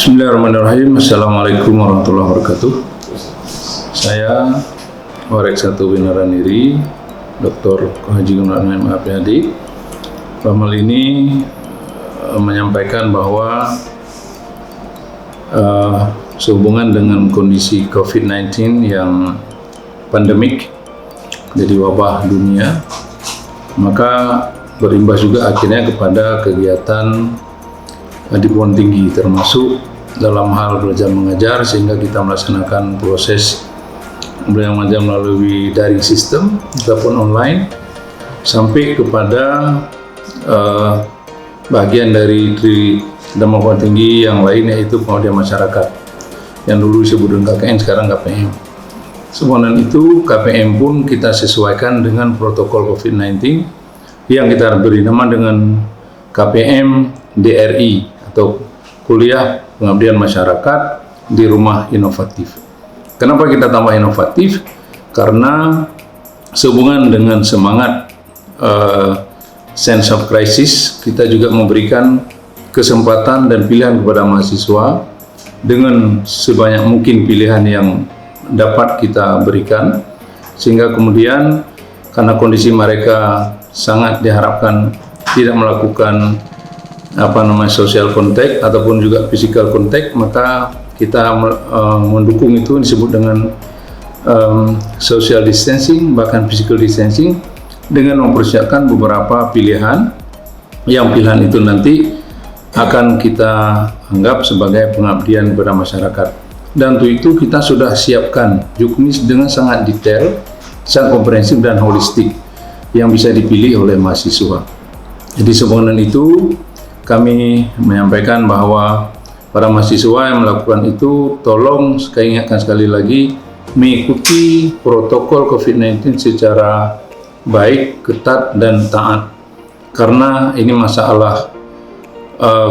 Bismillahirrahmanirrahim. Assalamualaikum warahmatullahi wabarakatuh. Saya Warek 1 Winaraniri, Dr. Haji Gunawan Apyadi. Pamal ini menyampaikan bahwa sehubungan dengan kondisi COVID-19 yang pandemik, jadi wabah dunia, maka berimbas juga akhirnya kepada kegiatan di perguruan tinggi, termasuk dalam hal belajar mengajar, sehingga kita melaksanakan proses belajar mengajar melalui daring sistem ataupun online, sampai kepada bagian dari perguruan tinggi yang lain, yaitu pengabdian masyarakat yang dulu disebut dengan KKN, sekarang KPM. Semuanya itu KPM pun kita sesuaikan dengan protokol COVID-19 yang kita beri nama dengan KPM DRI atau Kuliah Pengabdian Masyarakat di Rumah Inovatif. Kenapa kita tambah inovatif? Karena sehubungan dengan semangat sense of crisis, kita juga memberikan kesempatan dan pilihan kepada mahasiswa dengan sebanyak mungkin pilihan yang dapat kita berikan, sehingga kemudian karena kondisi mereka sangat diharapkan tidak melakukan social contact ataupun juga physical contact, maka kita mendukung itu disebut dengan social distancing, bahkan physical distancing, dengan mempersiapkan beberapa pilihan yang pilihan itu nanti akan kita anggap sebagai pengabdian kepada masyarakat. Dan untuk itu kita sudah siapkan juknis dengan sangat detail, sangat komprehensif dan holistik yang bisa dipilih oleh mahasiswa. Jadi sehubungan itu kami menyampaikan bahwa para mahasiswa yang melakukan itu, tolong saya ingatkan sekali lagi, mengikuti protokol COVID-19 secara baik, ketat, dan taat. Karena ini masalah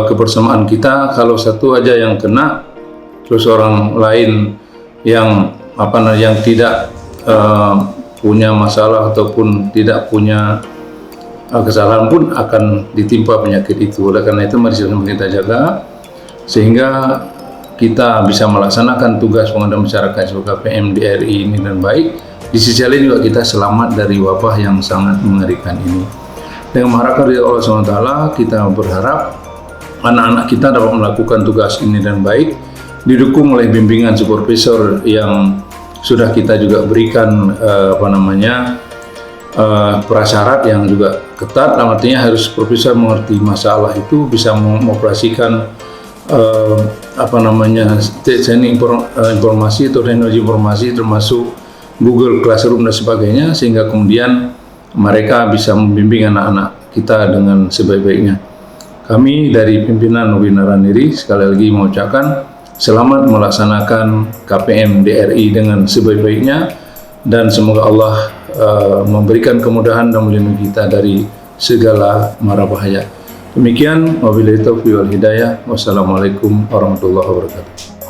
kebersamaan kita. Kalau satu aja yang kena, terus orang lain yang tidak punya masalah ataupun tidak punya kesalahan pun akan ditimpa penyakit itu. Oleh karena itu mari sama kita jaga sehingga kita bisa melaksanakan tugas pengabdian masyarakat sebagai KPM DRI ini dengan baik. Di sisi lain juga kita selamat dari wabah yang sangat mengerikan ini. Dengan mengharapkan dari Allah SWT, kita berharap anak-anak kita dapat melakukan tugas ini dengan baik, didukung oleh bimbingan supervisor yang sudah kita juga berikan prasyarat yang juga ketat. Artinya harus profesor mengerti masalah itu, bisa mengoperasikan teknik informasi atau teknologi informasi termasuk Google Classroom dan sebagainya, sehingga kemudian mereka bisa membimbing anak-anak kita dengan sebaik-baiknya. Kami dari pimpinan Winaraniri sekali lagi mengucapkan selamat melaksanakan KPM DRI dengan sebaik-baiknya, dan semoga Allah memberikan kemudahan dan melindungi kita dari segala mara bahaya. Demikian, wabillahi taufiq wal hidayah. Wassalamualaikum warahmatullahi wabarakatuh.